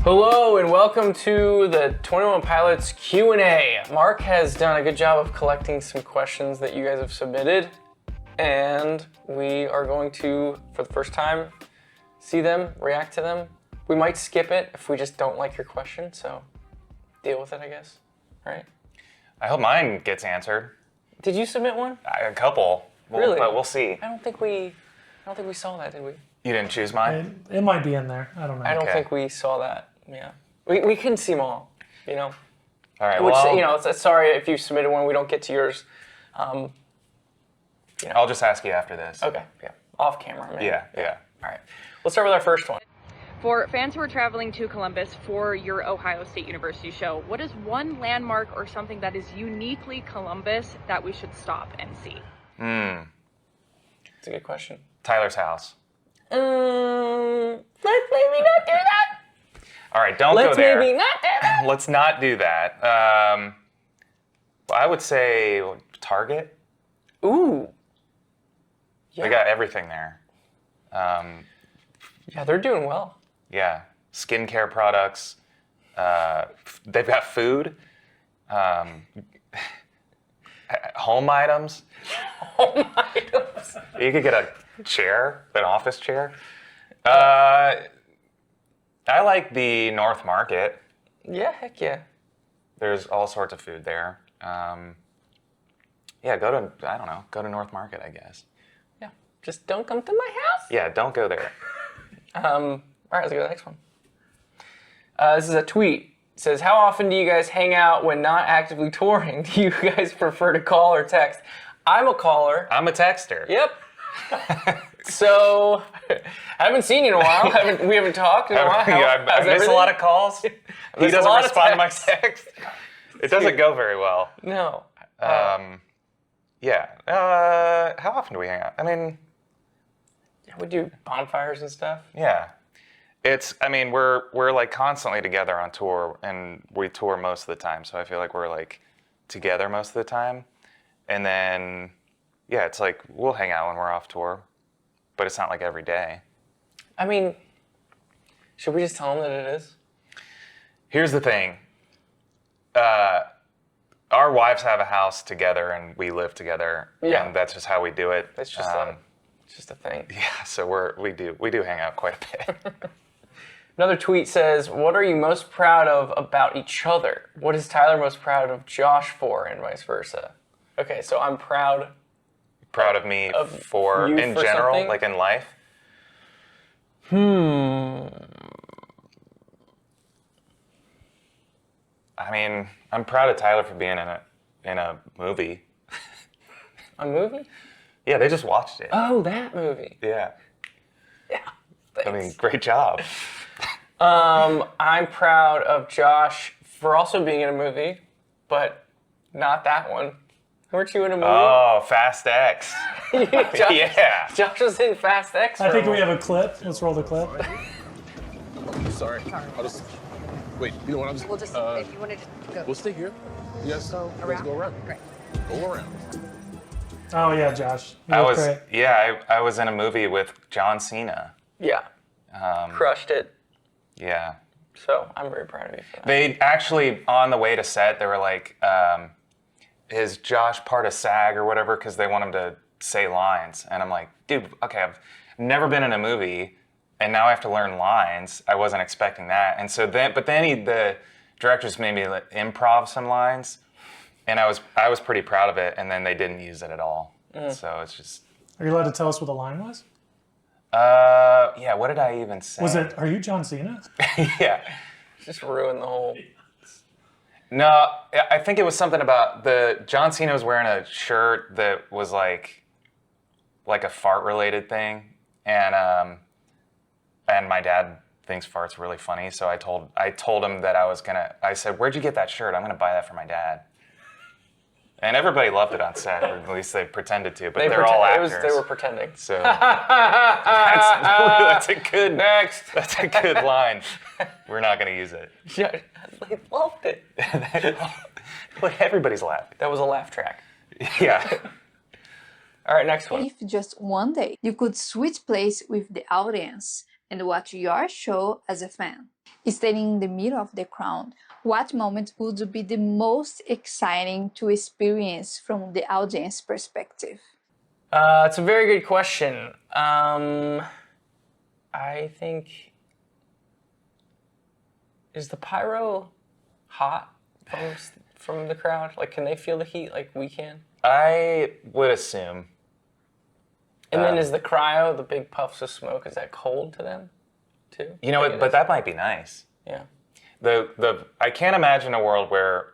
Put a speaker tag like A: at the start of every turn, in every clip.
A: Hello and welcome to the 21 Pilots Q&A. Mark has done a good job of collecting some questions that you guys have submitted, and we are going to, for the first time, see them, react to them. We might skip it if we just don't like your question, so deal with it, I guess, right?
B: I hope mine gets answered.
A: Did you submit one?
B: A couple.
A: Really?
B: But we'll see.
A: I don't think we saw that, did we?
B: You didn't choose mine?
C: It might be in there. I don't know.
A: I don't think we saw that. Yeah, we can see them all, you know.
B: All right.
A: Which,
B: well,
A: you know, sorry if you submitted one, we don't get to yours.
B: you know. I'll just ask you after this.
A: Okay, yeah, off camera, maybe.
B: Yeah.
A: All right, let's start with our first one.
D: For fans who are traveling to Columbus for your Ohio State University show, what is one landmark or something that is uniquely Columbus that we should stop and see?
A: That's a good question.
B: Tyler's house.
A: Let's maybe not do that.
B: All right, don't go there.
A: Let's maybe not do that.
B: Let's not do that. Well, I would say Target.
A: Ooh. Yeah.
B: They got everything there.
A: Yeah, they're doing well.
B: Yeah, skincare products. They've got food. Home items.
A: Home items.
B: You could get a chair, an office chair. I like the North Market.
A: Yeah, heck yeah.
B: There's all sorts of food there. Yeah, go to North Market, I guess.
A: Yeah, just don't come to my house.
B: Yeah, don't go there.
A: All right, let's go to the next one. This is a tweet. It says, how often do you guys hang out when not actively touring? Do you guys prefer to call or text? I'm a caller.
B: I'm a texter.
A: Yep. So, I haven't seen you in a while. We haven't talked in a while.
B: I miss a lot of calls. He doesn't respond to my text. It doesn't go very well.
A: No.
B: Yeah. How often do we hang out? I mean,
A: we do bonfires and stuff.
B: Yeah. We're like constantly together on tour, and we tour most of the time, so I feel like we're like together most of the time. And then, yeah, it's like we'll hang out when we're off tour, but it's not like every day.
A: I mean, should we just tell them that it is?
B: Here's the thing. Our wives have a house together, and we live together, and that's just how we do it.
A: It's just a thing.
B: Yeah, so we do hang out quite a bit.
A: Another tweet says, what are you most proud of about each other? What is Tyler most proud of Josh for, and vice versa? Okay, so I'm proud.
B: Proud of me for in
A: for
B: general,
A: something?
B: like in life? I mean, I'm proud of Tyler for being in a movie.
A: A movie?
B: Yeah, they just watched it.
A: Oh, that movie.
B: Yeah.
A: Yeah. Thanks.
B: I mean, great job.
A: I'm proud of Josh for also being in a movie, but not that one. Weren't you in a movie?
B: Oh, Fast X. Yeah.
A: Josh was in Fast X.
C: I think we have a clip. Let's roll the clip.
E: Sorry. I'll just wait. You know what? I'm just.
F: We'll just if you want to just go.
E: We'll stay here. You guys
F: Go
E: you guys
F: around?
E: go around.
F: Great.
E: Go around.
C: Oh yeah, Josh. You look great.
B: I was in a movie with John Cena.
A: Yeah. Crushed it.
B: Yeah.
A: So I'm very proud of you for that.
B: They actually, on the way to set, they were like, is Josh part of SAG or whatever? Because they want him to say lines. And I'm like, dude, okay, I've never been in a movie, and now I have to learn lines. I wasn't expecting that. And so then, the directors made me like, improv some lines, and I was pretty proud of it. And then they didn't use it at all. So it's just.
C: Are you allowed to tell us what the line was?
B: Yeah. What did I even say?
C: Was it? Are you John Cena?
B: Yeah.
A: Just ruined the whole.
B: No, I think it was something about John Cena was wearing a shirt that was like a fart related thing, and my dad thinks farts really funny, so I told him that I said, where'd you get that shirt? I'm gonna buy that for my dad. And everybody loved it on set, or at least they pretended to, but they're all actors.
A: They were pretending.
B: So that's a good
A: Next.
B: That's a good line. We're not gonna use it.
A: They loved it.
B: But everybody's laughing.
A: That was a laugh track.
B: Yeah.
A: All right, next one.
F: If just one day you could switch place with the audience and watch your show as a fan, standing in the middle of the crowd, what moment would be the most exciting to experience from the audience perspective?
A: It's a very good question. I think, is the pyro hot from the crowd? Like, can they feel the heat like we can?
B: I would assume.
A: And then is the cryo, the big puffs of smoke, is that cold to them too?
B: You know what? But that might be nice.
A: Yeah.
B: I can't imagine a world where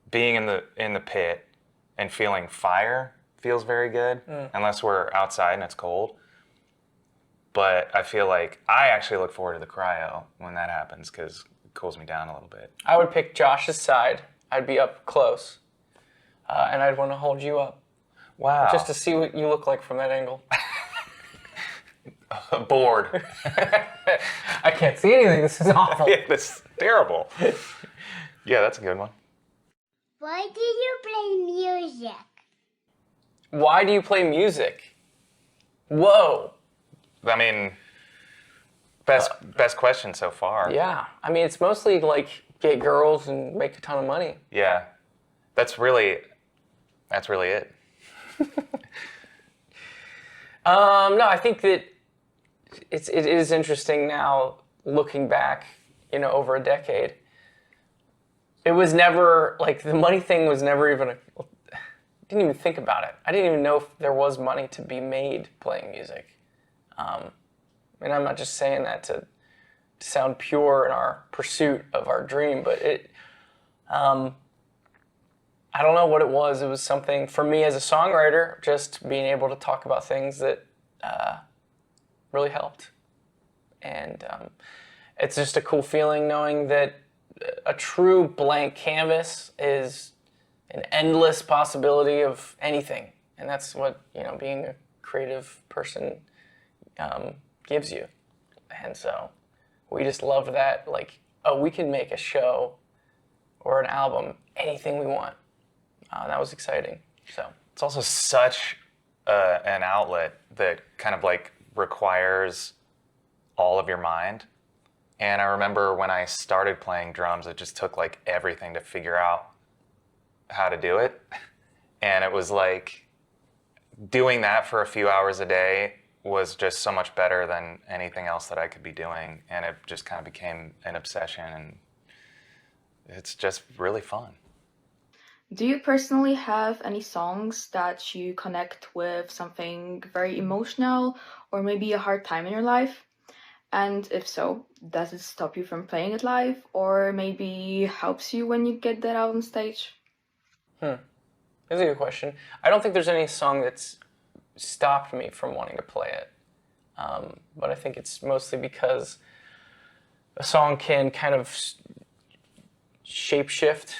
B: being in the pit and feeling fire feels very good, unless we're outside and it's cold. But I feel like I actually look forward to the cryo when that happens because it cools me down a little bit.
A: I would pick Josh's side. I'd be up close, and I'd want to hold you up.
B: Wow.
A: Just to see what you look like from that angle.
B: Bored.
A: I can't see anything. This is awful.
B: Yeah, that's terrible. Yeah, that's a good one.
G: Why do you play music?
A: Why do you play music? Whoa.
B: I mean, best question so far.
A: Yeah. I mean, it's mostly like get girls and make a ton of money.
B: Yeah. That's really it.
A: No, I think that it is interesting now looking back, over a decade. It was never like the money thing was never even didn't even think about it. I didn't even know if there was money to be made playing music. And I'm not just saying that to sound pure in our pursuit of our dream, but I don't know what it was. It was something for me as a songwriter, just being able to talk about things that really helped. And it's just a cool feeling knowing that a true blank canvas is an endless possibility of anything. And that's what, being a creative person gives you. And so we just loved that, like, oh, we can make a show or an album, anything we want. That was exciting. So
B: it's also such an outlet that kind of like requires all of your mind. And I remember when I started playing drums, it just took like everything to figure out how to do it. And it was like doing that for a few hours a day was just so much better than anything else that I could be doing. And it just kind of became an obsession, and it's just really fun.
H: Do you personally have any songs that you connect with something very emotional or maybe a hard time in your life? And if so, does it stop you from playing it live or maybe helps you when you get that out on stage?
A: That's a good question. I don't think there's any song that's stopped me from wanting to play it. But I think it's mostly because a song can kind of shapeshift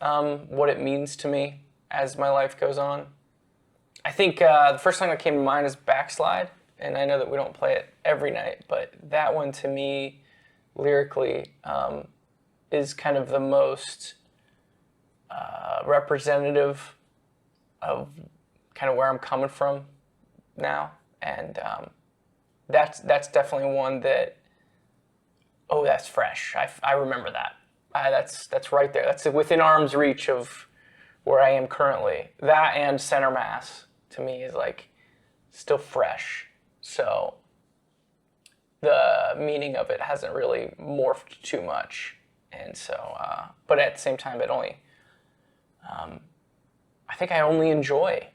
A: what it means to me as my life goes on. I think the first song that came to mind is Backslide, and I know that we don't play it every night, but that one to me, lyrically, is kind of the most representative of kind of where I'm coming from now, and that's definitely one that, oh, that's fresh. I remember that. That's right there. That's within arm's reach of where I am currently. That and Center Mass to me is like still fresh. So the meaning of it hasn't really morphed too much, and so but at the same time, it only I think I only enjoy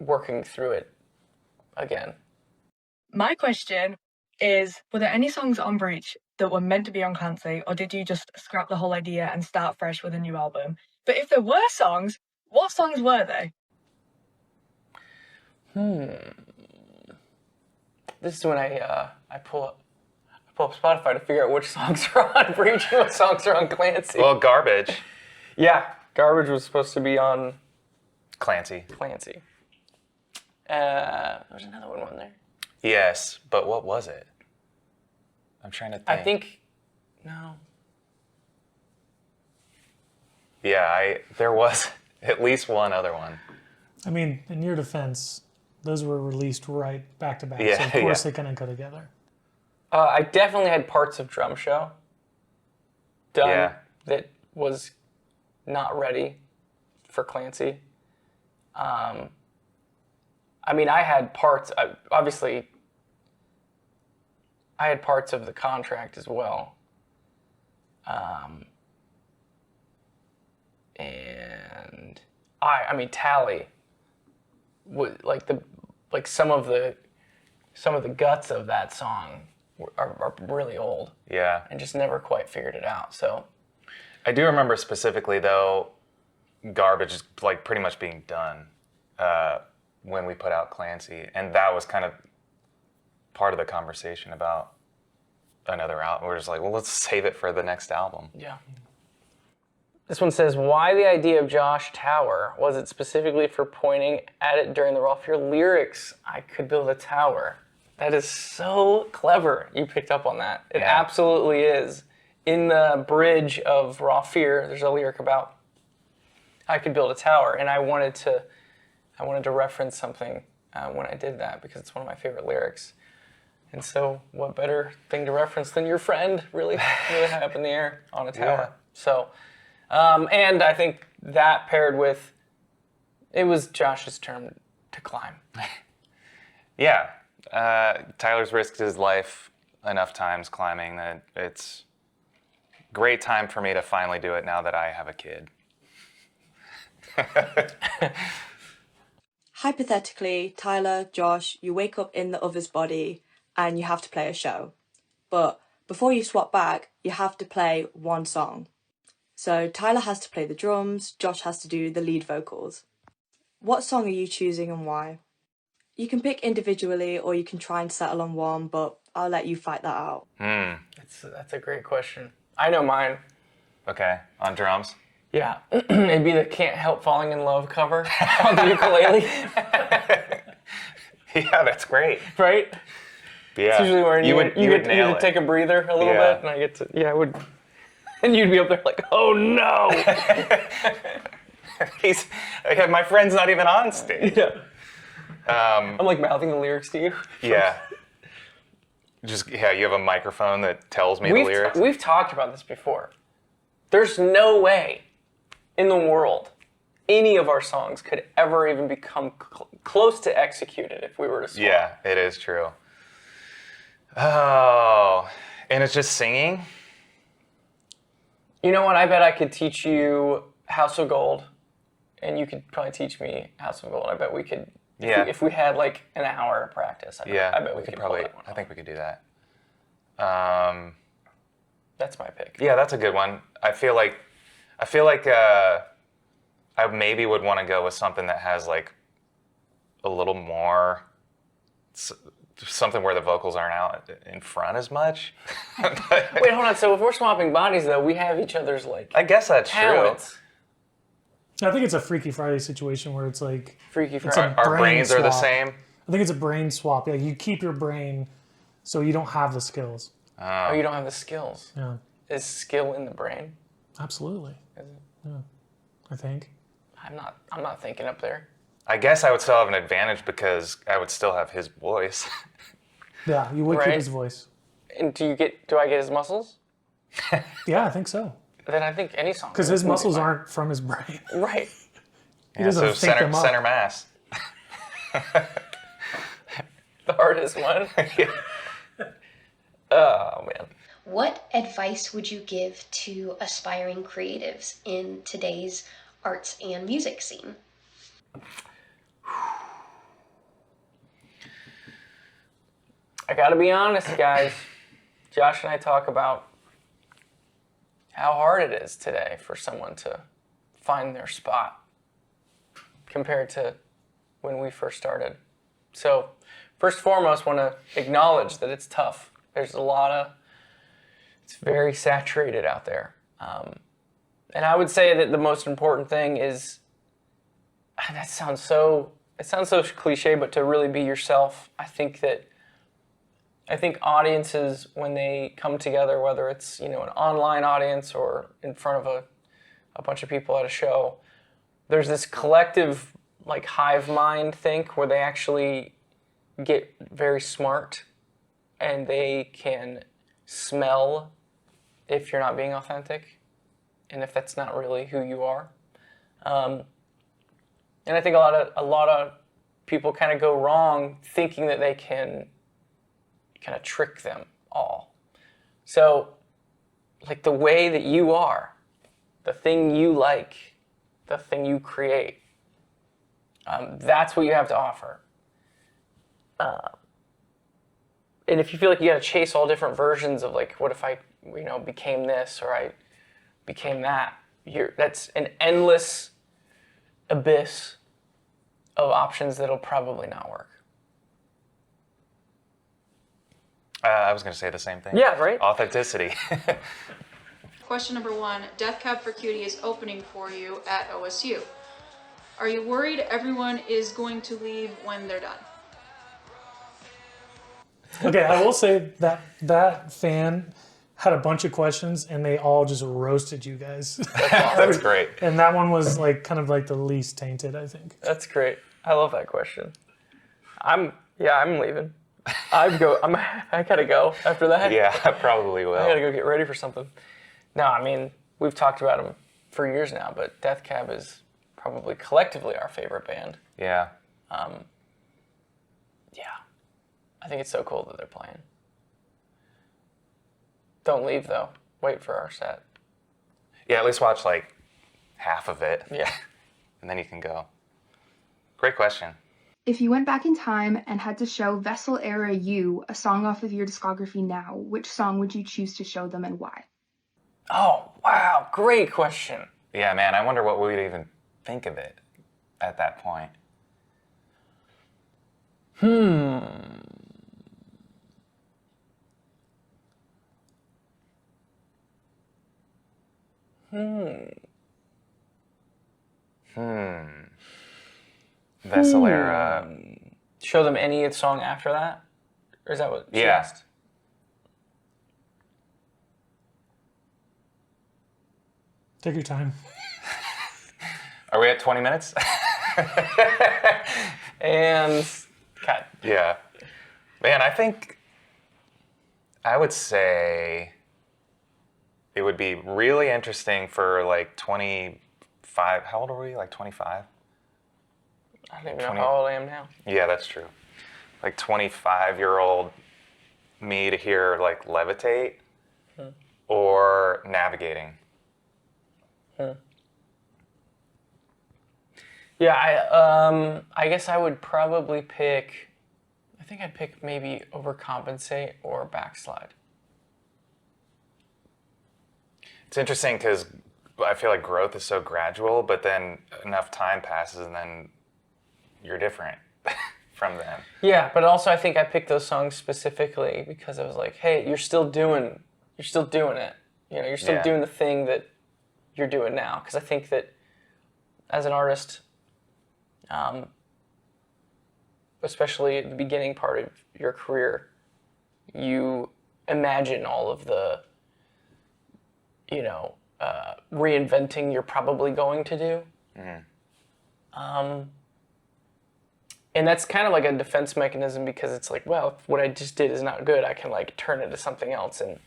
A: working through it again.
I: My question is, were there any songs on Breach that were meant to be on Clancy, or did you just scrap the whole idea and start fresh with a new album? But if there were songs, what songs were they?
A: This is when I pull up Spotify to figure out which songs are on Breach and what songs are on Clancy.
B: Well, Garbage.
A: Yeah, Garbage was supposed to be on
B: Clancy.
A: There's another one on there.
B: Yes, but what was it? I'm trying to think.
A: I think, no.
B: Yeah, there was at least one other one.
C: I mean, in your defense, those were released right back to back,
B: Yeah,
C: so of course
B: yeah.
C: they couldn't go together.
A: I definitely had parts of Drum Show done
B: Yeah.
A: that was not ready for Clancy. I mean, I had parts, obviously, I had parts of the contract as well. And I mean, Tally, like some of the guts of that song are really old.
B: Yeah.
A: And just never quite figured it out. So
B: I do remember specifically, though, Garbage is like pretty much being done when we put out Clancy. And that was kind of part of the conversation about another album. We're just like, well, let's save it for the next album.
A: yeah. This one says, why the idea of Josh Tower? Was it specifically for pointing at it during the RAWFEAR lyrics? I could build a tower. That is so clever. You picked up on that. It absolutely is. In the bridge of RAWFEAR, there's a lyric about I could build a tower, and I wanted to reference something when I did that because it's one of my favorite lyrics. And so, what better thing to reference than your friend really high up in the air on a tower?
B: Yeah.
A: So, and I think that paired with, it was Josh's turn to climb.
B: Yeah. Tyler's risked his life enough times climbing that it's great time for me to finally do it now that I have a kid.
J: Hypothetically, Tyler, Josh, you wake up in the other's body and you have to play a show. But before you swap back, you have to play one song. So Tyler has to play the drums, Josh has to do the lead vocals. What song are you choosing and why? You can pick individually or you can try and settle on one, but I'll let you fight that out.
A: That's a great question. I know mine.
B: Okay, on drums?
A: Yeah, it'd be the Can't Help Falling in Love cover on the ukulele.
B: Yeah, that's great.
A: Right?
B: Yeah.
A: It's usually where you
B: would
A: get
B: nail
A: to
B: it.
A: take a breather a little
B: Yeah.
A: bit, and I get to, I would, and you'd be up there like, oh no!
B: My friend's not even on stage.
A: Yeah. I'm like mouthing the lyrics to you.
B: Yeah. You have a microphone that tells me the lyrics.
A: We've talked about this before. There's no way in the world any of our songs could ever even become close to executed if we were to swap.
B: Yeah, it is true. Oh, and it's just singing?
A: You know what? I bet I could teach you House of Gold, and you could probably teach me House of Gold. I bet we could. If we had like an hour of practice, I bet we could
B: probably.
A: pull that one
B: I
A: off.
B: think we could do that.
A: That's my pick.
B: Yeah, that's a good one. I feel like I maybe would want to go with something that has like a little more, something where the vocals aren't out in front as much.
A: Wait, hold on. So if we're swapping bodies, though, we have each other's like
B: I guess that's
A: talents.
C: I think it's a Freaky Friday situation where it's like
A: Freaky
C: it's
A: Friday.
C: a
B: Our
C: brain
B: brains are the
C: swap.
B: same.
C: I think it's a brain swap. Like you keep your brain, so you don't have the skills.
A: Oh, you don't have the skills.
C: Yeah,
A: Is skill in the brain?
C: absolutely.
A: Is it?
C: Yeah, I think.
A: I'm not thinking up there.
B: I guess I would still have an advantage because I would still have his voice.
C: Yeah, you would keep
A: Right.
C: his voice.
A: And do I get his muscles?
C: Yeah, I think so.
A: Then I think any song.
C: Because his
A: would be
C: muscles
A: fine.
C: aren't from his brain.
A: Right.
C: He doesn't
B: so
C: think them up.
B: center mass.
A: The hardest one. Oh man.
K: What advice would you give to aspiring creatives in today's arts and music scene?
A: I gotta be honest, guys. Josh and I talk about how hard it is today for someone to find their spot compared to when we first started. So, first and foremost, want to acknowledge that it's tough. There's it's very saturated out there. And I would say that the most important thing is, it sounds so cliche, but to really be yourself. I think audiences, when they come together, whether it's an online audience or in front of a bunch of people at a show, there's this collective like hive mind think where they actually get very smart and they can smell if you're not being authentic and if that's not really who you are. And I think a lot of people kind of go wrong thinking that they can kind of trick them all. So, like the way that you are, the thing you like, the thing you create, that's what you have to offer. And if you feel like you got to chase all different versions of like, what if I, became this or I became that, that's an endless abyss of options that'll probably not work.
B: I was going to say the same thing.
A: Yeah, right?
B: Authenticity.
L: Question number 1, Death Cab for Cutie is opening for you at OSU. Are you worried everyone is going to leave when they're done?
C: Okay, I will say that fan had a bunch of questions and they all just roasted you guys.
B: That's great.
C: And that one was like kind of like the least tainted, I think.
A: That's great. I love that question. I'm leaving. I gotta go after that.
B: Yeah, I probably will.
A: I gotta go get ready for something. No, I mean, we've talked about them for years now, but Death Cab is probably collectively our favorite band.
B: Yeah.
A: Yeah. I think it's so cool that they're playing. Don't leave, though. Wait for our set.
B: Yeah, at least watch like half of it.
A: Yeah.
B: And then you can go. Great question.
H: If you went back in time and had to show Vessel era you a song off of your discography now, which song would you choose to show them and why?
A: Oh, wow. Great question.
B: Yeah, man, I wonder what we would even think of it at that point. Vessel era.
A: Show them any song after that? Or is that what she asked?
C: Take your time.
B: Are we at 20 minutes?
A: And cut.
B: Yeah. Man, I think I would say it would be really interesting for like 25. How old are we? Like 25?
A: I don't even know how old I am now.
B: Yeah, that's true. Like 25-year-old me to hear like Levitate or Navigating.
A: Yeah, I guess I would probably pick, I think I'd pick maybe Overcompensate or Backslide.
B: It's interesting because I feel like growth is so gradual, but then enough time passes and then you're different from them.
A: Yeah, but also I think I picked those songs specifically because I was like, hey, you're still doing it. You're still doing the thing that you're doing now. Because I think that as an artist, especially at the beginning part of your career, you imagine all of the, reinventing you're probably going to do. And that's kind of like a defense mechanism because it's like, well, if what I just did is not good, I can like turn it to something else and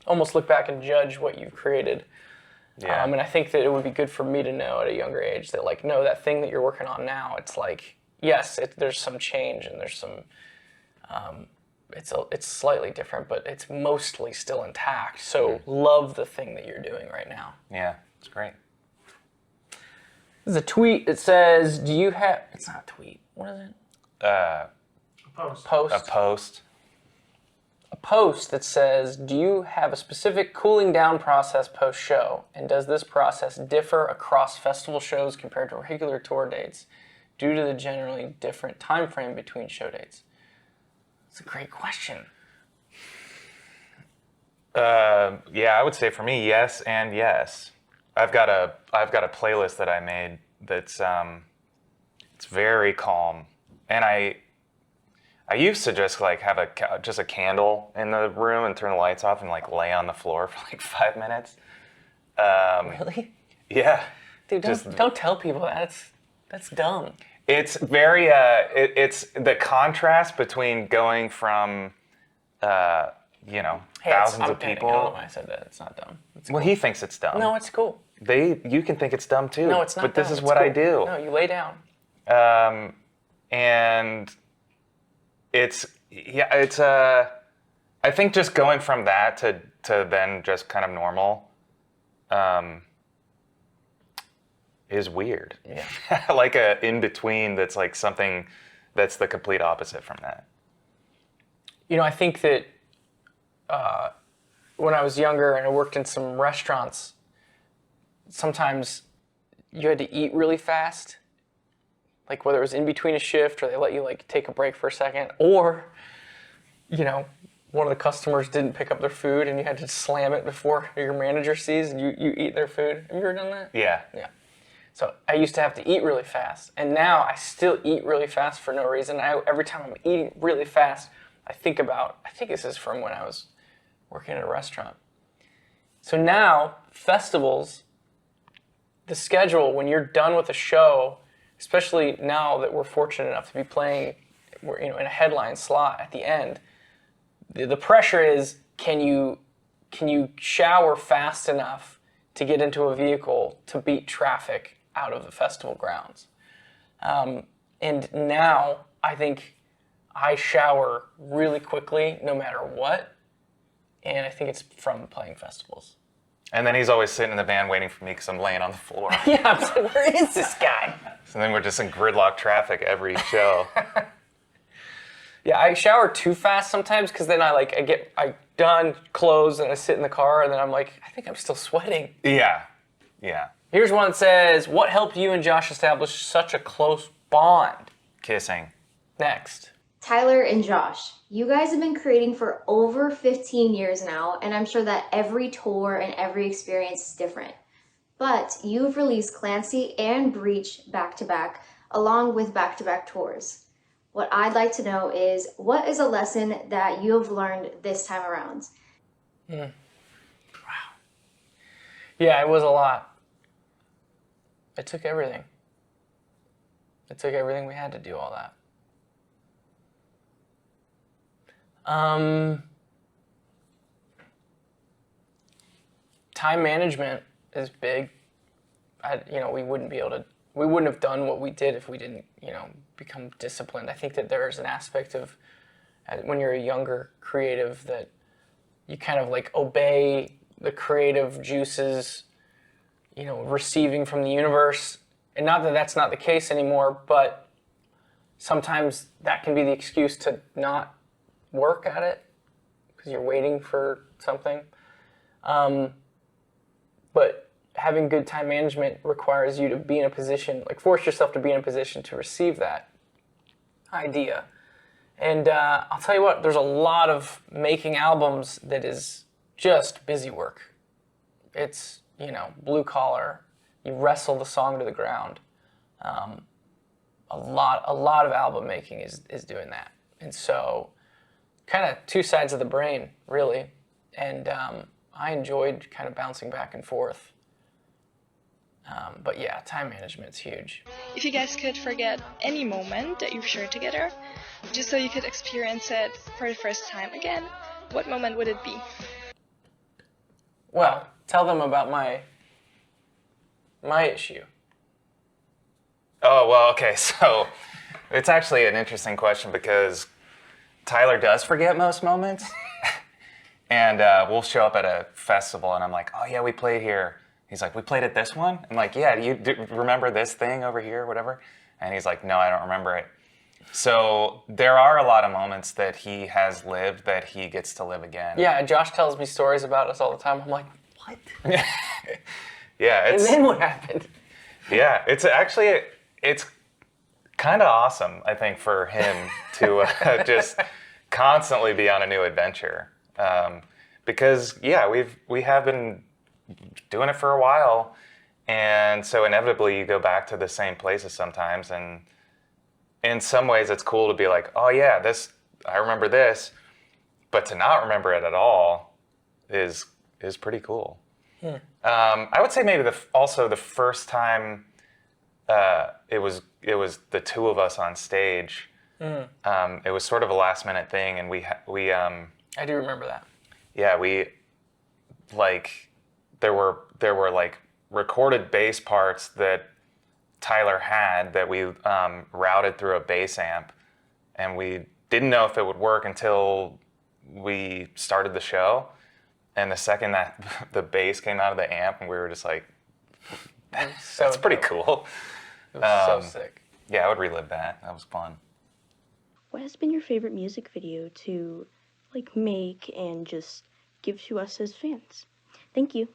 A: almost look back and judge what you've created.
B: Yeah.
A: And I think that it would be good for me to know at a younger age that like, no, that thing that you're working on now, it's like, yes, there's some change and there's some, it's slightly different, but it's mostly still intact. So love the thing that you're doing right now.
B: Yeah, it's great.
A: There's a tweet that says, do you have, it's not a tweet, what is it?
B: A post.
A: A post that says, do you have a specific cooling down process post-show? And does this process differ across festival shows compared to regular tour dates due to the generally different time frame between show dates? That's a great question.
B: Yeah, I would say for me, yes and yes. I've got a playlist that I made that's it's very calm, and I used to just like have just a candle in the room and turn the lights off and like lay on the floor for like 5 minutes.
A: Really?
B: Yeah.
A: Dude, don't tell people that. That's dumb.
B: It's very, it's the contrast between going from, thousands of people.
A: I don't know why I said that. It's not dumb.
B: Well, he thinks it's dumb.
A: No, it's cool.
B: You can think it's dumb too.
A: No, it's not
B: But
A: dumb.
B: this is
A: It's
B: what I
A: cool.
B: do.
A: No, you lay down.
B: And I think just going from that to then just kind of normal, is weird.
A: Yeah.
B: Like a in between that's like something that's the complete opposite from that.
A: I think that when I was younger and I worked in some restaurants, sometimes you had to eat really fast, like whether it was in between a shift or they let you like take a break for a second, or one of the customers didn't pick up their food and you had to slam it before your manager sees and you eat their food. Have you ever done that?
B: Yeah.
A: Yeah. So I used to have to eat really fast, and now I still eat really fast for no reason. Every time I'm eating really fast, I think this is from when I was working at a restaurant. So now, festivals, the schedule, when you're done with a show, especially now that we're fortunate enough to be playing in a headline slot at the end, the pressure is, can you shower fast enough to get into a vehicle to beat traffic out of the festival grounds? And now I think I shower really quickly no matter what, and I think it's from playing festivals.
B: And then he's always sitting in the van waiting for me because I'm laying on the floor.
A: Yeah, I'm like, where is this guy?
B: So then we're just in gridlock traffic every show.
A: Yeah, I shower too fast sometimes because then I done, clothes, and I sit in the car, and then I'm like, I think I'm still sweating.
B: Yeah.
A: Here's one that says, what helped you and Josh establish such a close bond?
B: Kissing.
A: Next.
M: Tyler and Josh, you guys have been creating for over 15 years now, and I'm sure that every tour and every experience is different. But you've released Clancy and Breach back-to-back, along with back-to-back tours. What I'd like to know is, what is a lesson that you have learned this time around?
A: Wow. Yeah, it was a lot. It took everything. It took everything we had to do all that. Time management is big. We wouldn't have done what we did if we didn't, become disciplined. I think that there's an aspect of when you're a younger creative that you kind of like obey the creative juices, receiving from the universe. And not that that's not the case anymore, but sometimes that can be the excuse to not work at it because you're waiting for something. But having good time management requires you to be in a position, force yourself to be in a position to receive that idea. And I'll tell you what, there's a lot of making albums that is just busy work. It's, blue collar. You wrestle the song to the ground. A lot of album making is doing that. And so kind of two sides of the brain, really. And I enjoyed kind of bouncing back and forth. But yeah, time management's huge.
N: If you guys could forget any moment that you've shared together, just so you could experience it for the first time again, what moment would it be?
A: Well, tell them about my issue.
B: Oh, well, okay, so it's actually an interesting question because Tyler does forget most moments. And we'll show up at a festival and I'm like, oh yeah, we played here. He's like, we played at this one? I'm like, yeah, do you remember this thing over here, whatever? And he's like, no, I don't remember it. So there are a lot of moments that he has lived that he gets to live again.
A: Yeah, Josh tells me stories about us all the time. I'm like, what?
B: Yeah.
A: And then what happened?
B: Yeah, it's kind of awesome, I think, for him to just constantly be on a new adventure. Because, yeah, we have been doing it for a while, and so inevitably you go back to the same places sometimes, and in some ways it's cool to be like, oh yeah, I remember this, but to not remember it at all is pretty cool. I would say maybe also the first time it was the two of us on stage. It was sort of a last minute thing, and we
A: I do remember that.
B: Yeah, we like there were like recorded bass parts that Tyler had that we routed through a bass amp, and we didn't know if it would work until we started the show. And the second that the bass came out of the amp, and we were just like, that's pretty cool.
A: It was so sick.
B: Yeah, I would relive that. That was fun.
O: What has been your favorite music video to like make and just give to us as fans? Thank you.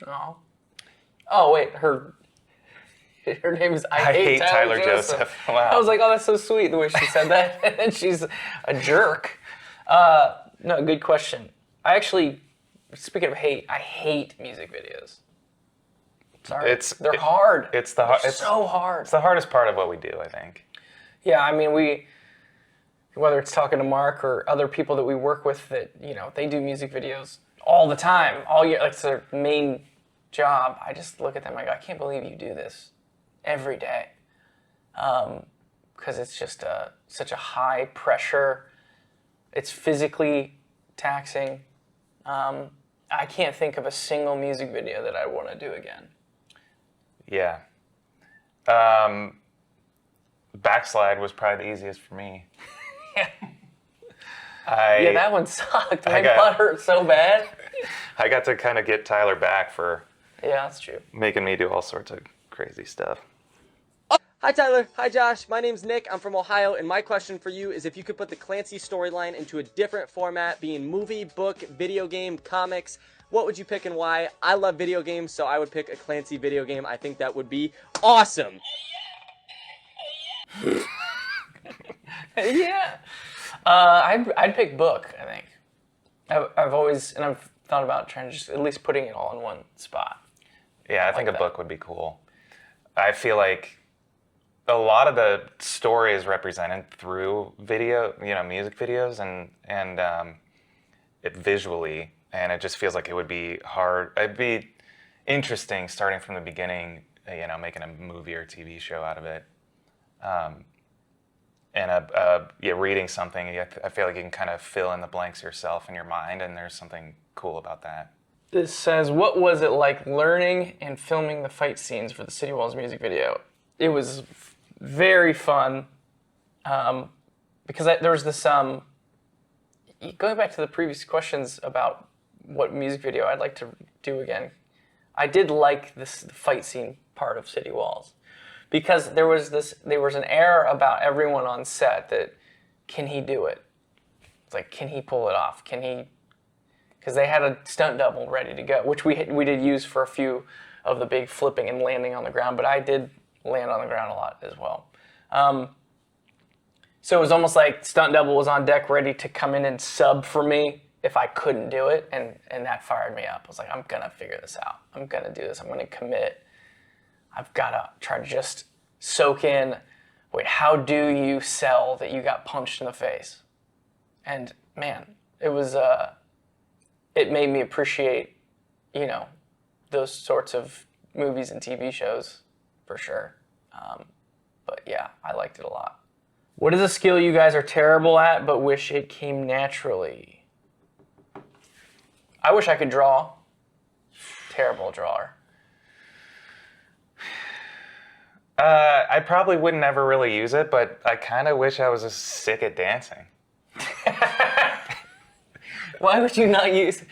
A: Oh wait, her name is I hate Tyler Joseph.
B: Wow.
A: I was like, oh, that's so sweet the way she said that, and then she's a jerk. No, good question. I actually, speaking of hate, I hate music videos. Sorry, they're hard.
B: It's
A: so hard.
B: It's the hardest part of what we do, I think.
A: Yeah, I mean, whether it's talking to Mark or other people that we work with that, they do music videos all the time, all year, like it's their main job. I just look at them and I go, I can't believe you do this every day. Because it's just such a high pressure, it's physically taxing. I can't think of a single music video that I want to do again.
B: Yeah. Backslide was probably the easiest for me.
A: Yeah, that one sucked. My butt hurt so bad.
B: I got to kind of get Tyler back for
A: that's true.
B: Making me do all sorts of crazy stuff.
P: Hi Tyler, hi Josh, my name's Nick, I'm from Ohio, and my question for you is if you could put the Clancy storyline into a different format, being movie, book, video game, comics, what would you pick and why? I love video games, so I would pick a Clancy video game. I think that would be awesome.
A: Yeah. I'd pick book, I think. I've always, and I've thought about trying to just at least putting it all in one spot.
B: Yeah, I think a book would be cool. I feel like a lot of the story is represented through video, music videos and it visually, and it just feels like it would be hard. It'd be interesting starting from the beginning, making a movie or TV show out of it. And reading something, I feel like you can kind of fill in the blanks yourself in your mind, and there's something cool about that.
A: This says, what was it like learning and filming the fight scenes for the City Walls music video? It was very fun, because there was this, going back to the previous questions about what music video I'd like to do again, I did like the fight scene part of City Walls, because there was an air about everyone on set that, can he do it? It's like, can he pull it off? Can he? Because they had a stunt double ready to go, which we did use for a few of the big flipping and landing on the ground, but I did land on the ground a lot as well. So it was almost like stunt double was on deck ready to come in and sub for me if I couldn't do it, and that fired me up. I was like, I'm gonna figure this out. I'm gonna do this. I'm gonna commit. I've gotta try to just soak in, wait, how do you sell that you got punched in the face? And man, it was, it made me appreciate, those sorts of movies and TV shows for sure. But yeah, I liked it a lot. What is a skill you guys are terrible at but wish it came naturally? I wish I could draw. Terrible drawer.
B: I probably wouldn't ever really use it, but I kind of wish I was just sick at dancing.
A: Why would you not use?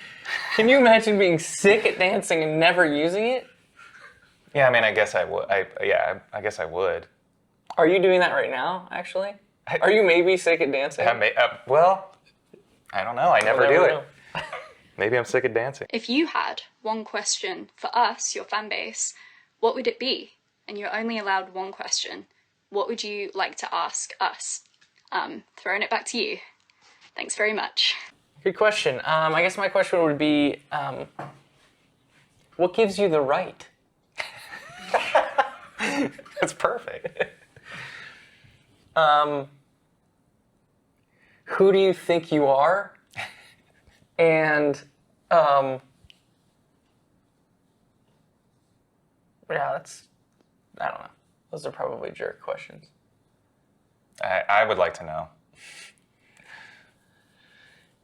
A: Can you imagine being sick at dancing and never using it?
B: Yeah, I mean, I guess I would. I guess I would.
A: Are you doing that right now, actually? Are you maybe sick at dancing?
B: Well, I don't know. I never do it. Maybe I'm sick at dancing.
Q: If you had one question for us, your fan base, what would it be? And you're only allowed one question. What would you like to ask us? Throwing it back to you. Thanks very much.
A: Good question. I guess my question would be, what gives you the right?
B: That's perfect.
A: Who do you think you are? And Yeah, I don't know. Those are probably jerk questions.
B: I would like to know.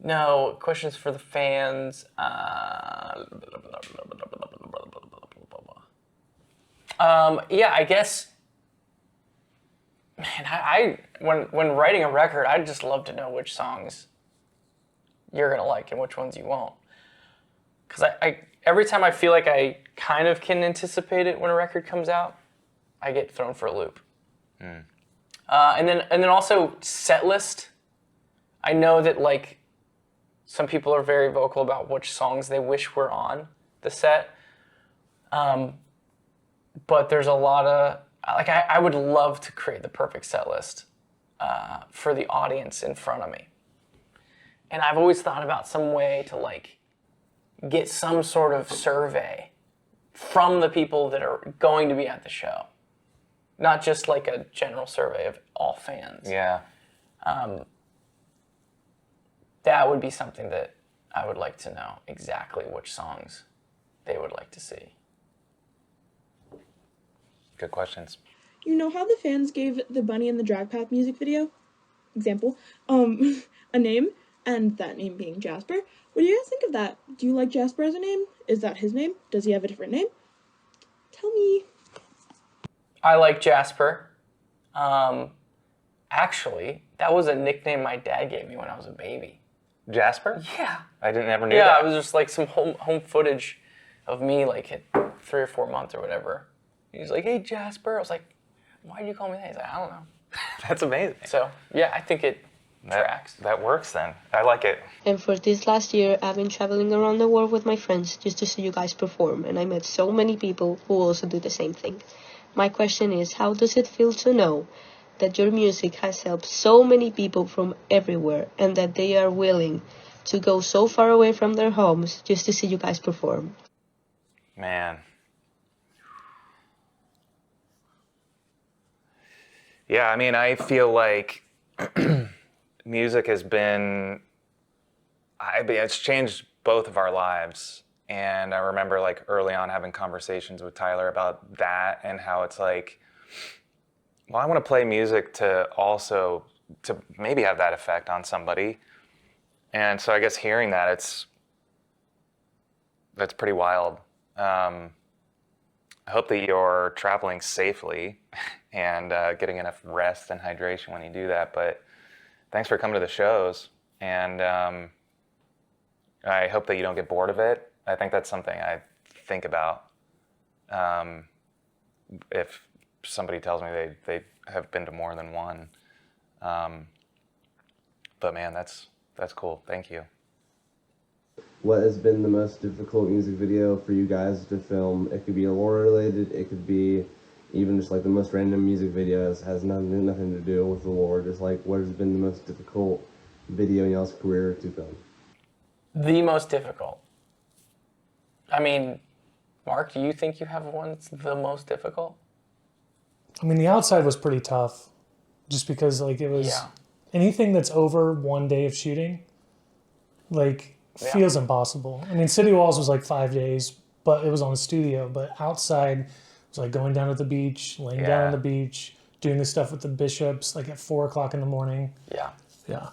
A: No, questions for the fans. Yeah, I guess. Man, I when writing a record, I'd just love to know which songs you're gonna like and which ones you won't. Because I every time I feel like I kind of can anticipate it when a record comes out, I get thrown for a loop. And then also set list. I know that like some people are very vocal about which songs they wish were on the set. But there's a lot of like I would love to create the perfect set list for the audience in front of me. And I've always thought about some way to like get some sort of survey from the people that are going to be at the show. Not just like a general survey of all fans.
B: Yeah.
A: That would be something that I would like to know exactly which songs they would like to see.
B: Good questions.
R: You know how the fans gave the Bunny and the Drag Pack music video, example, a name, and that name being Jasper? What do you guys think of that? Do you like Jasper as a name? Is that his name? Does he have a different name? Tell me.
A: I like Jasper. Actually, that was a nickname my dad gave me when I was a baby.
B: Jasper?
A: Yeah.
B: I never knew
A: Yeah,
B: that.
A: it was just like some home footage of me like at 3 or 4 months or whatever. He's like, "Hey, Jasper." I was like, "Why did you call me that?" He's like, "I don't know."
B: That's amazing.
A: So, yeah, I think it tracks.
B: That works then. I like it.
S: And for this last year, I've been traveling around the world with my friends just to see you guys perform, and I met so many people who also do the same thing. My question is, how does it feel to know that your music has helped so many people from everywhere and that they are willing to go so far away from their homes just to see you guys perform?
B: Man. Yeah, I mean, I feel like music has been, it's changed both of our lives. And I remember like early on having conversations with Tyler about that and how it's like, well, I want to play music to maybe have that effect on somebody. And so I guess hearing that, that's pretty wild. I hope that you're traveling safely and getting enough rest and hydration when you do that. But thanks for coming to the shows. And I hope that you don't get bored of it. I think that's something I think about. If somebody tells me they have been to more than one. But man, that's cool. Thank you.
T: What has been the most difficult music video for you guys to film? It could be lore related, it could be even just like the most random music videos, has nothing to do with the lore, just like what has been the most difficult video in y'all's career to film?
A: The most difficult. I mean, Mark, do you think you have one that's the most difficult?
C: I mean, the outside was pretty tough just because like it was anything that's over 1 day of shooting, like feels impossible. I mean, City Walls was like 5 days, but it was on the studio, but outside was like going down to the beach, laying down on the beach, doing the stuff with the bishops like at 4 o'clock in the morning.
A: Yeah.
C: Yeah.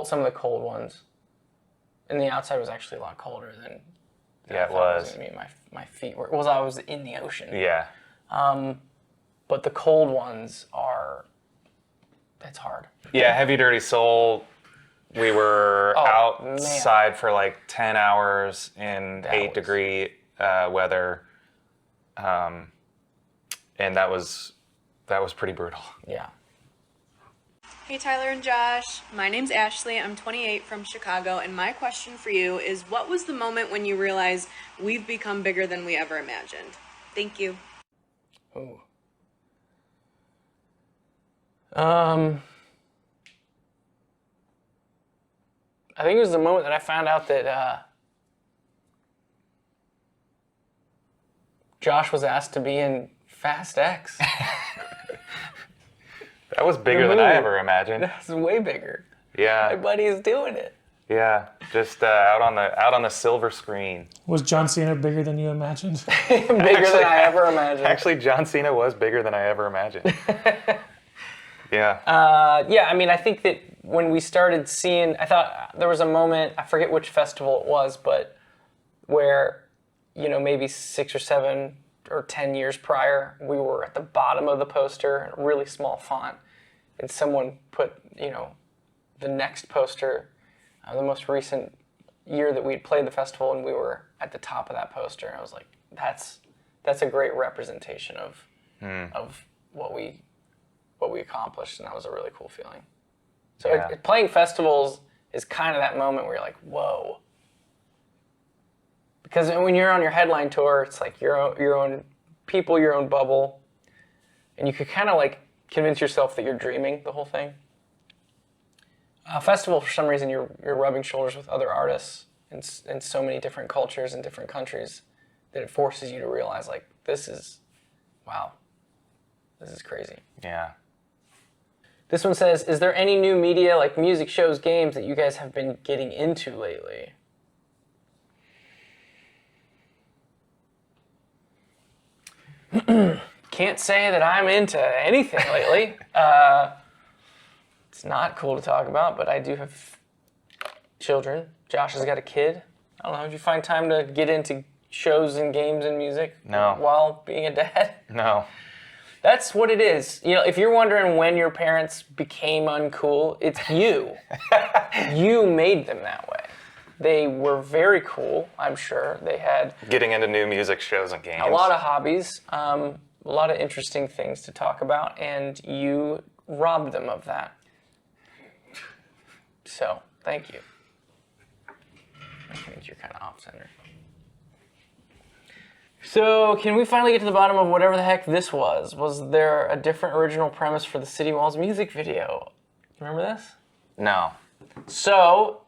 A: Some of the cold ones. And the outside was actually a lot colder than
B: Yeah, it was.
A: I mean, my feet were, well, I was in the ocean.
B: Yeah.
A: But the cold ones that's hard.
B: Yeah, Heavy Dirty Soul, we were outside for like 10 hours in 8-degree weather. And that was pretty brutal.
A: Yeah.
U: Hey Tyler and Josh, my name's Ashley, I'm 28 from Chicago, and my question for you is, what was the moment when you realized we've become bigger than we ever imagined? Thank you.
A: Ooh. I think it was the moment that I found out that Josh was asked to be in Fast X.
B: That was bigger than I ever imagined.
A: That's way bigger.
B: Yeah.
A: My buddy is doing it.
B: Yeah. Just out on the silver screen.
C: Was John Cena bigger than you imagined?
A: Bigger than I ever imagined.
B: Actually, John Cena was bigger than I ever imagined. Yeah.
A: Yeah, I mean, I think that when we started seeing, I thought there was a moment, I forget which festival it was, but where, maybe 6 or 7 or 10 years prior, we were at the bottom of the poster in a really small font, and someone put, the next poster, the most recent year that we had played the festival, and we were at the top of that poster. And I was like, that's a great representation of what we accomplished, and that was a really cool feeling. So playing festivals is kind of that moment where you're like, whoa. Because when you're on your headline tour, it's like your own people, your own bubble, and you could kind of like convince yourself that you're dreaming the whole thing. A festival, for some reason, you're rubbing shoulders with other artists in so many different cultures and different countries that it forces you to realize, like, this is crazy.
B: Yeah.
A: This one says, is there any new media like music shows, games that you guys have been getting into lately? Can't say that I'm into anything lately. It's not cool to talk about, but I do have children. Josh has got a kid. I don't know, did you find time to get into shows and games and music while being a dad?
B: No.
A: That's what it is. If you're wondering when your parents became uncool, it's you. You made them that way. They were very cool, I'm sure. They had
B: getting into new music shows and games.
A: A lot of hobbies, a lot of interesting things to talk about, and you robbed them of that. So, thank you. I think you're kind of off-center. So, can we finally get to the bottom of whatever the heck this was? Was there a different original premise for the City Walls music video? Remember this?
B: No.
A: So,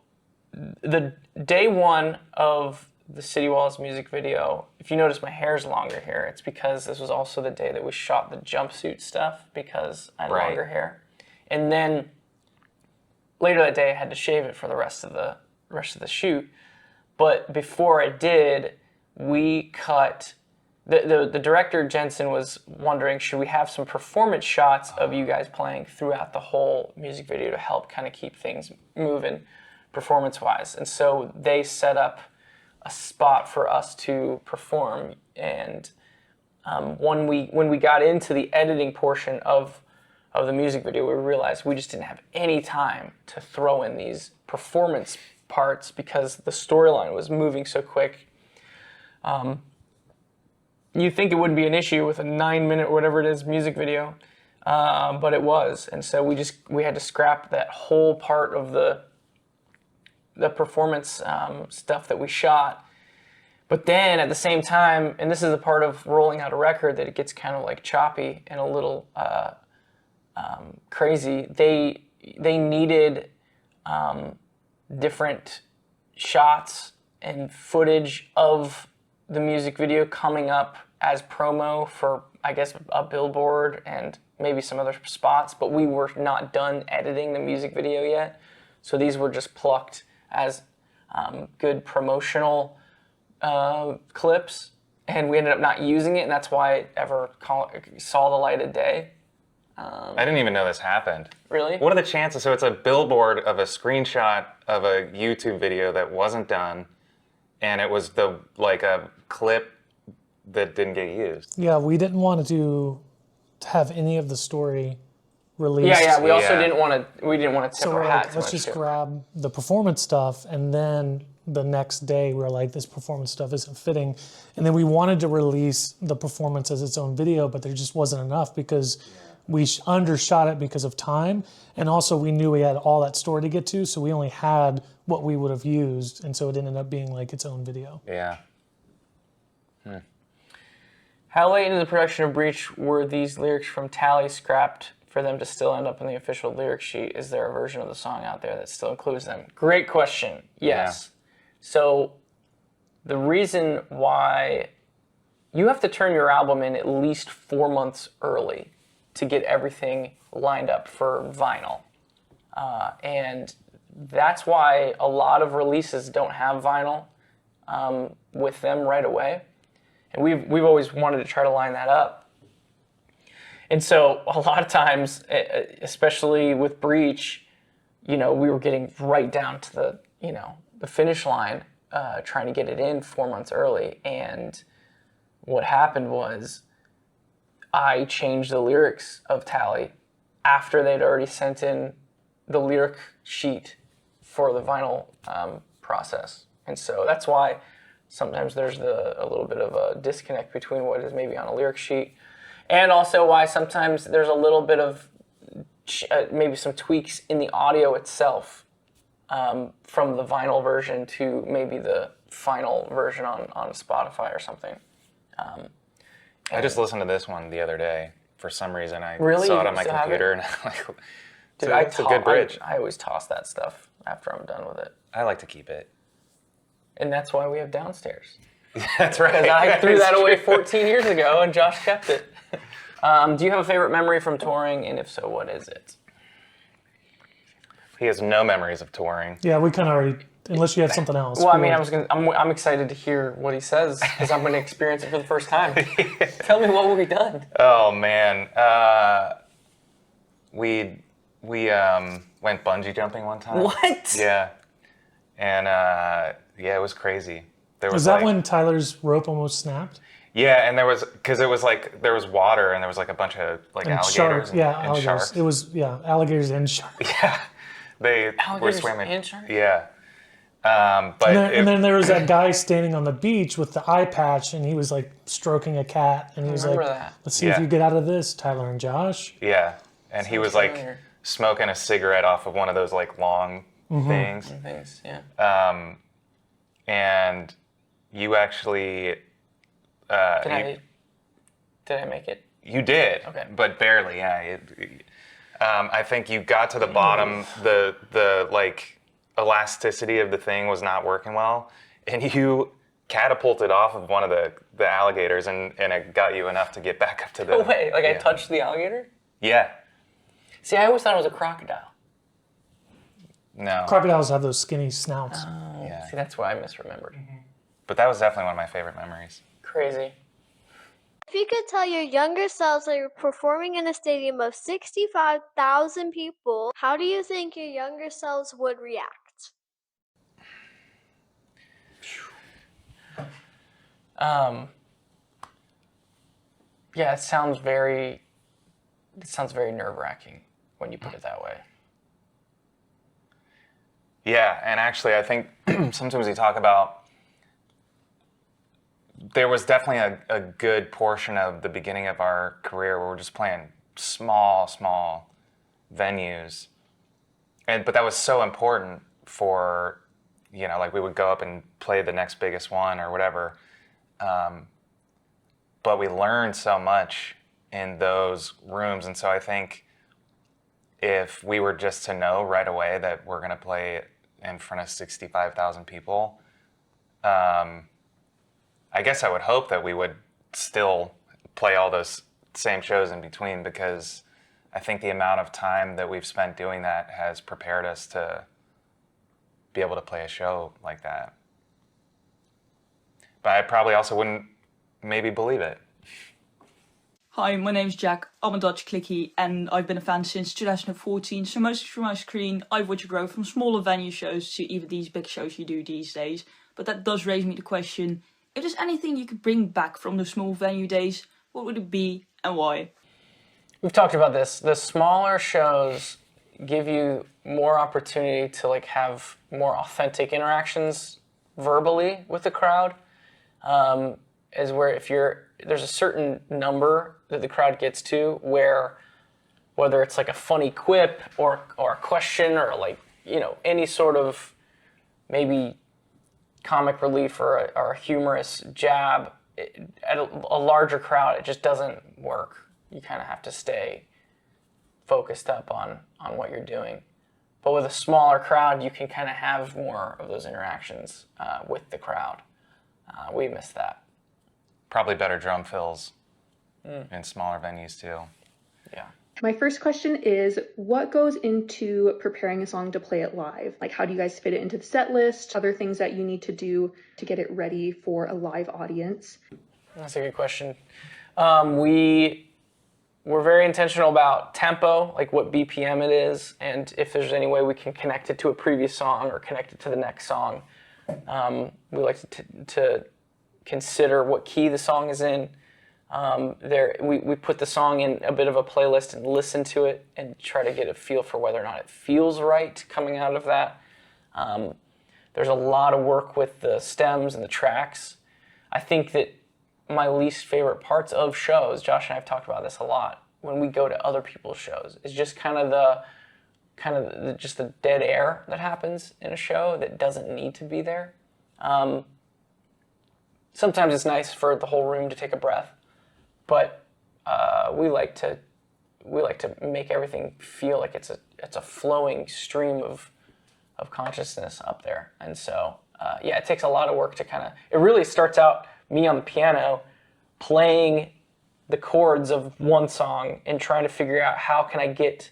A: the day one of the City Walls music video, if you notice my hair's longer here, it's because this was also the day that we shot the jumpsuit stuff because I had longer hair. And then later that day I had to shave it for the rest of the shoot. But before I did, we cut, the director Jensen was wondering, should we have some performance shots of you guys playing throughout the whole music video to help kind of keep things moving performance-wise. And so they set up a spot for us to perform. And when we got into the editing portion of the music video, we realized we just didn't have any time to throw in these performance parts because the storyline was moving so quick. You'd think it wouldn't be an issue with a 9-minute, whatever it is, music video, but it was. And so we had to scrap that whole part of the performance stuff that we shot. But then at the same time, and this is the part of rolling out a record that it gets kind of like choppy and a little crazy, they needed different shots and footage of the music video coming up as promo for, I guess, a billboard and maybe some other spots, but we were not done editing the music video yet. So these were just plucked as good promotional clips, and we ended up not using it, and that's why it ever saw the light of day.
B: I didn't even know this happened.
A: Really?
B: What are the chances? So it's a billboard of a screenshot of a YouTube video that wasn't done, and it was a clip that didn't get used.
C: Yeah, we didn't want to have any of the story released.
A: Yeah. We also didn't want to tip
C: So
A: our
C: we're
A: hat
C: like,
A: too
C: let's
A: much
C: just
A: too.
C: grab the performance stuff, and then the next day we're like, this performance stuff isn't fitting. And then we wanted to release the performance as its own video, but there just wasn't enough because we undershot it because of time. And also we knew we had all that story to get to, so we only had what we would have used. And so it ended up being like its own video.
B: Yeah.
A: How late into the production of Breach were these lyrics from Tally scrapped for them to still end up in the official lyric sheet? Is there a version of the song out there that still includes them? Great question. Yes. Yeah. So the reason why you have to turn your album in at least 4 months early to get everything lined up for vinyl. And that's why a lot of releases don't have vinyl with them right away. And we've always wanted to try to line that up. And so a lot of times, especially with Breach, we were getting right down to the finish line, trying to get it in 4 months early. And what happened was I changed the lyrics of Tally after they'd already sent in the lyric sheet for the vinyl process. And so that's why sometimes there's a little bit of a disconnect between what is maybe on a lyric sheet, and also why sometimes there's a little bit of maybe some tweaks in the audio itself from the vinyl version to maybe the final version on Spotify or something.
B: I just listened to this one the other day. For some reason, I
A: Really?
B: saw it on my computer, and I'm like,
A: Dude,
B: it's a good bridge.
A: I always toss that stuff after I'm done with it.
B: I like to keep it.
A: And that's why we have downstairs.
B: That's right.
A: Because I threw that away 14 years ago, and Josh kept it. Do you have a favorite memory from touring, and if so, what is it?
B: He has no memories of touring.
C: Yeah, we kind of already, unless you have something else.
A: Well, I mean, I'm excited to hear what he says, because I'm going to experience it for the first time. Tell me what we've done.
B: Oh, man. We went bungee jumping one time.
A: What?
B: Yeah. And yeah, it was crazy.
C: Was that when Tyler's rope almost snapped?
B: Yeah, and there was, because it was like, there was water and there was like a bunch of like
C: And
B: alligators
C: sharks,
B: and
C: alligators.
B: sharks.
C: It was, alligators and sharks.
B: Yeah. They were
A: Alligators
B: swimming.
A: and sharks?
B: Yeah. But
C: and then there was that guy standing on the beach with the eye patch, and he was like stroking a cat, and he was like,
A: remember that.
C: "Let's see if you get out of this, Tyler and Josh."
B: Yeah, and he was like smoking a cigarette off of one of those like long things.
A: Things, yeah.
B: And you actually.
A: Did I make it?
B: You did,
A: Okay.
B: but barely. Yeah. I think you got to the bottom. The like elasticity of the thing was not working well, and you catapulted off of one of the alligators, and it got you enough to get back up to the.
A: Oh wait, I touched the alligator?
B: Yeah.
A: See, I always thought it was a crocodile.
B: No.
C: Crocodiles have those skinny snouts.
A: Oh,
B: Yeah.
A: see, that's why I misremembered.
B: But that was definitely one of my favorite memories.
A: Crazy.
G: If you could tell your younger selves that you're performing in a stadium of 65,000 people, how do you think your younger selves would react?
A: Yeah, it sounds very nerve-wracking when you put it that way.
B: Yeah, and actually, I think sometimes we talk about. There was definitely a good portion of the beginning of our career where we're just playing small venues, but that was so important for, like we would go up and play the next biggest one or whatever. But we learned so much in those rooms, and so I think if we were just to know right away that we're going to play in front of 65,000 people, I guess I would hope that we would still play all those same shows in between, because I think the amount of time that we've spent doing that has prepared us to be able to play a show like that. But I probably also wouldn't maybe believe it.
D: Hi, my name's Jack. I'm a Dutch clicky, and I've been a fan since 2014. So mostly from my screen, I've watched you grow from smaller venue shows to even these big shows you do these days. But that does raise me the question, if there's anything you could bring back from the small venue days, what would it be and why?
A: We've talked about this. The smaller shows give you more opportunity to like have more authentic interactions verbally with the crowd. Is where there's a certain number that the crowd gets to where, whether it's like a funny quip or a question or like, any sort of maybe comic relief or a humorous jab, at a larger crowd, it just doesn't work. You kind of have to stay focused up on what you're doing. But with a smaller crowd, you can kind of have more of those interactions with the crowd. We miss that.
B: Probably better drum fills in smaller venues too.
A: Yeah.
E: My first question is, what goes into preparing a song to play it live? Like, how do you guys fit it into the set list? Other things that you need to do to get it ready for a live audience?
A: That's a good question. We're very intentional about tempo, like what BPM it is, and if there's any way we can connect it to a previous song or connect it to the next song. We like to consider what key the song is in. We put the song in a bit of a playlist and listen to it and try to get a feel for whether or not it feels right coming out of that. There's a lot of work with the stems and the tracks. I think that my least favorite parts of shows, Josh and I have talked about this a lot, when we go to other people's shows, is just kind of the dead air that happens in a show that doesn't need to be there. Sometimes it's nice for the whole room to take a breath, but we like to make everything feel like it's a flowing stream of consciousness up there. And so yeah, it takes a lot of work to it really starts out me on the piano playing the chords of one song and trying to figure out how can I get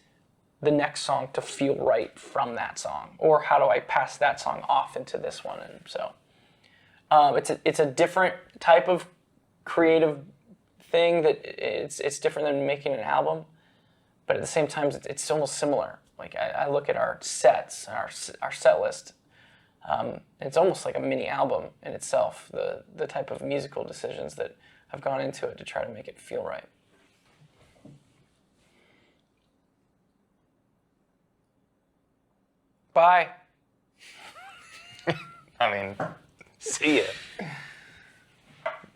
A: the next song to feel right from that song, or how do I pass that song off into this one. And so it's a different type of creative thing that it's different than making an album, but at the same time it's almost similar. Like I look at our sets and our set list. It's almost like a mini album in itself, the type of musical decisions that have gone into it to try to make it feel right. Bye.
B: I mean,
A: see ya.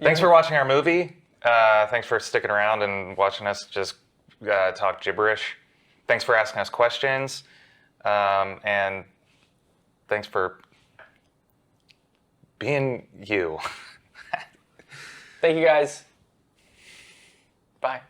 B: Thanks for watching our movie. Thanks for sticking around and watching us just talk gibberish. Thanks for asking us questions. And thanks for being you.
A: Thank you guys. Bye.